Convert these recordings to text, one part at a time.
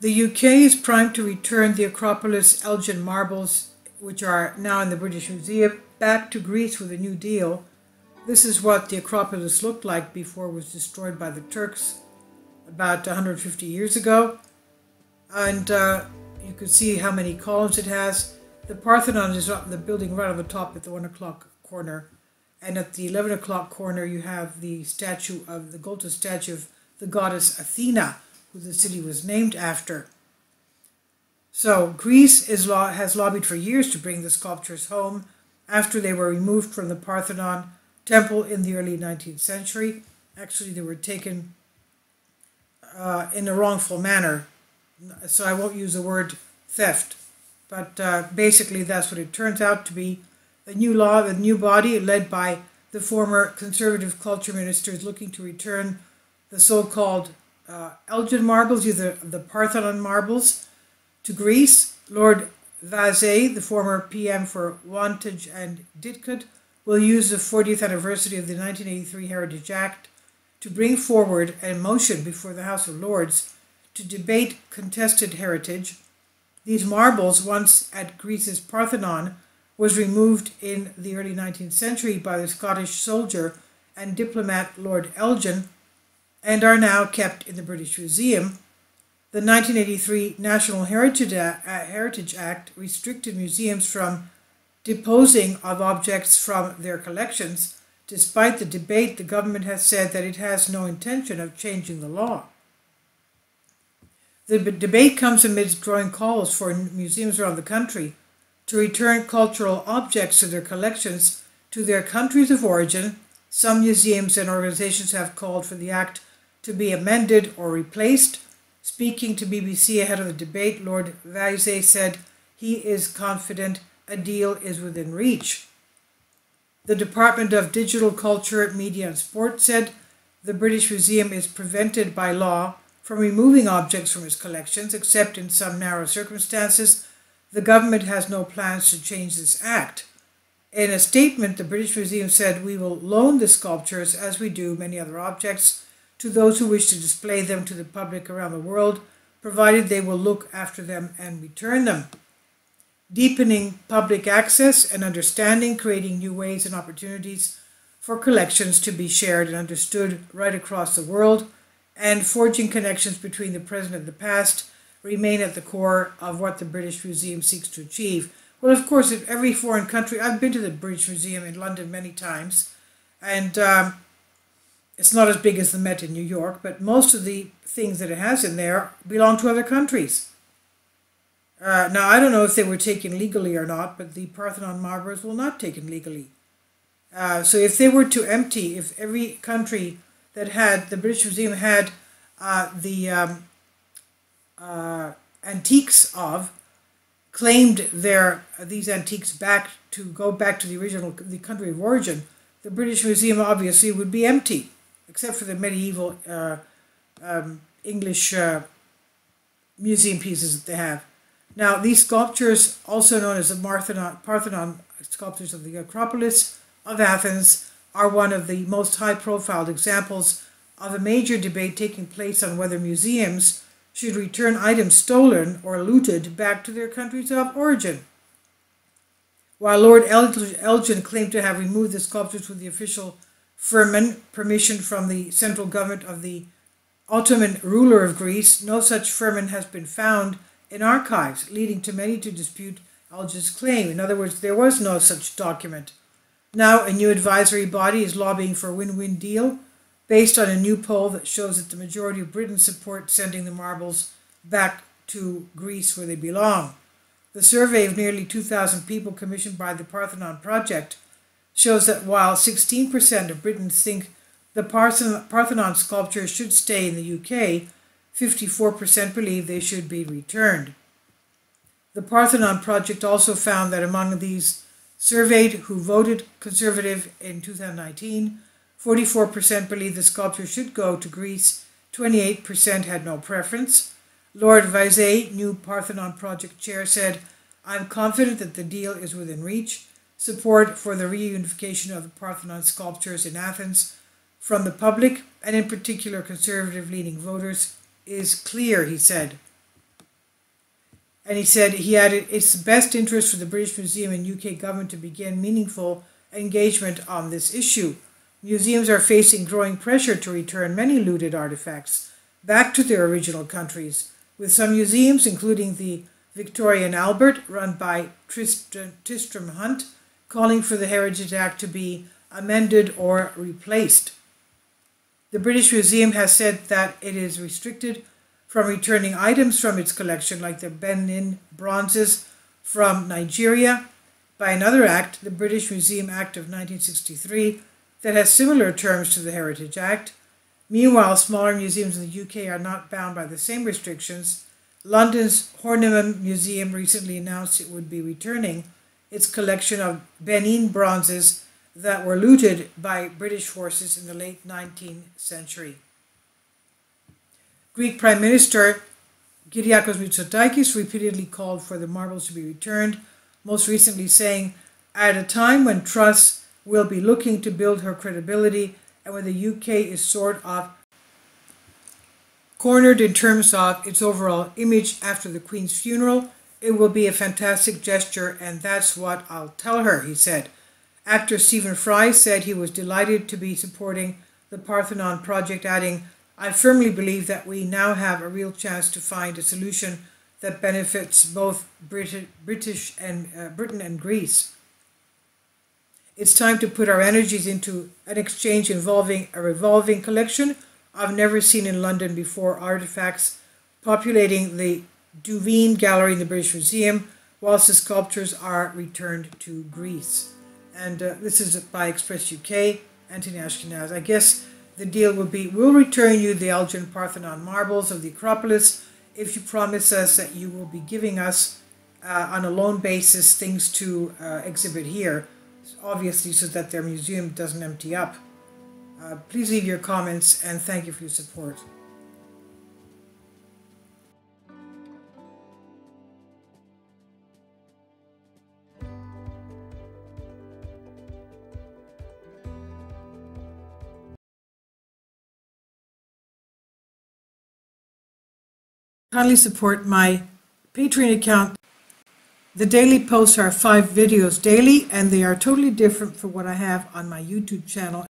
The UK is primed to return the Acropolis Elgin marbles, which are now in the British Museum, back to Greece with a new deal. This is what the Acropolis looked like before it was destroyed by the Turks about 150 years ago. And you can see how many columns it has. The Parthenon is up the building right on the top at the 1 o'clock corner. And at the 11 o'clock corner, you have the golden statue of the goddess Athena, who the city was named after. So Greece has lobbied for years to bring the sculptures home after they were removed from the Parthenon temple in the early 19th century. Actually, they were taken in a wrongful manner, so I won't use the word theft. But basically, that's what it turns out to be. A new body led by the former conservative culture ministers looking to return the so-called Elgin marbles, either the Parthenon marbles, to Greece. Lord Vazey, the former PM for Wantage and Didcot, will use the 40th anniversary of the 1983 Heritage Act to bring forward a motion before the House of Lords to debate contested heritage. These marbles, once at Greece's Parthenon, was removed in the early 19th century by the Scottish soldier and diplomat Lord Elgin, and are now kept in the British Museum. The 1983 National Heritage Act restricted museums from disposing of objects from their collections. Despite the debate, the government has said that it has no intention of changing the law. The debate comes amidst growing calls for museums around the country to return cultural objects to their collections to their countries of origin. Some museums and organizations have called for the act to be amended or replaced. Speaking to BBC ahead of the debate, Lord Vazey said he is confident a deal is within reach. The Department of Digital Culture, Media and Sport said the British Museum is prevented by law from removing objects from its collections, except in some narrow circumstances. The government has no plans to change this act. In a statement, the British Museum said, "We will loan the sculptures, as we do many other objects, to those who wish to display them to the public around the world, provided they will look after them and return them." Deepening public access and understanding, creating new ways and opportunities for collections to be shared and understood right across the world, and forging connections between the present and the past remain at the core of what the British Museum seeks to achieve. Well, of course, if every foreign country, I've been to the British Museum in London many times, and it's not as big as the Met in New York, but most of the things that it has in there belong to other countries. Now, I don't know if they were taken legally or not, but the Parthenon marbles were not taken legally. So if they were to empty, if every country that had, the British Museum had the antiques of, claimed these antiques go back to the country of origin, the British Museum obviously would be empty, except for the medieval English museum pieces that they have. Now, these sculptures, also known as the Parthenon sculptures of the Acropolis of Athens, are one of the most high-profile examples of a major debate taking place on whether museums should return items stolen or looted back to their countries of origin. While Lord Elgin claimed to have removed the sculptures with the official firman permission from the central government of the Ottoman ruler of Greece, no such firman has been found in archives, leading to many to dispute Elgin's claim. In other words, there was no such document. Now, a new advisory body is lobbying for a win-win deal based on a new poll that shows that the majority of Britons support sending the marbles back to Greece where they belong. The survey of nearly 2,000 people commissioned by the Parthenon Project shows that while 16% of Britons think the Parthenon sculpture should stay in the UK, 54% believe they should be returned. The Parthenon Project also found that among these surveyed who voted Conservative in 2019, 44% believe the sculpture should go to Greece, 28% had no preference. Lord Vazey, new Parthenon Project chair, said, "I'm confident that the deal is within reach. Support for the reunification of the Parthenon sculptures in Athens from the public, and in particular conservative-leaning voters, is clear," he said. And he said, he added, it's the best interest for the British Museum and UK government to begin meaningful engagement on this issue. Museums are facing growing pressure to return many looted artifacts back to their original countries, with some museums, including the Victoria and Albert, run by Tristram Hunt, calling for the Heritage Act to be amended or replaced. The British Museum has said that it is restricted from returning items from its collection, like the Benin bronzes from Nigeria, by another act, the British Museum Act of 1963, that has similar terms to the Heritage Act. Meanwhile, smaller museums in the UK are not bound by the same restrictions. London's Horniman Museum recently announced it would be returning its collection of Benin bronzes that were looted by British forces in the late 19th century. Greek Prime Minister Kyriakos Mitsotakis repeatedly called for the marbles to be returned, most recently saying, at a time when Truss will be looking to build her credibility and when the UK is sort of cornered in terms of its overall image after the Queen's funeral, it will be a fantastic gesture, and that's what I'll tell her, he said. Actor Stephen Fry said he was delighted to be supporting the Parthenon project, adding, I firmly believe that we now have a real chance to find a solution that benefits both Britain and Greece. It's time to put our energies into an exchange involving a revolving collection I've never seen in London before, artifacts populating the Duveen Gallery in the British Museum, whilst the sculptures are returned to Greece. And this is by Express UK, Anthony Ashkenaz. I guess the deal will be, we'll return you the Elgin Parthenon marbles of the Acropolis if you promise us that you will be giving us, on a loan basis, things to exhibit here, obviously so that their museum doesn't empty up. Please leave your comments, and thank you for your support. Kindly support my Patreon account. The daily posts are 5 videos daily, and they are totally different from what I have on my YouTube channel.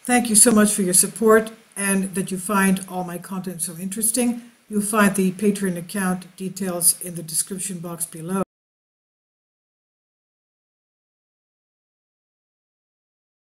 Thank you so much for your support and that you find all my content so interesting. You'll find the Patreon account details in the description box below.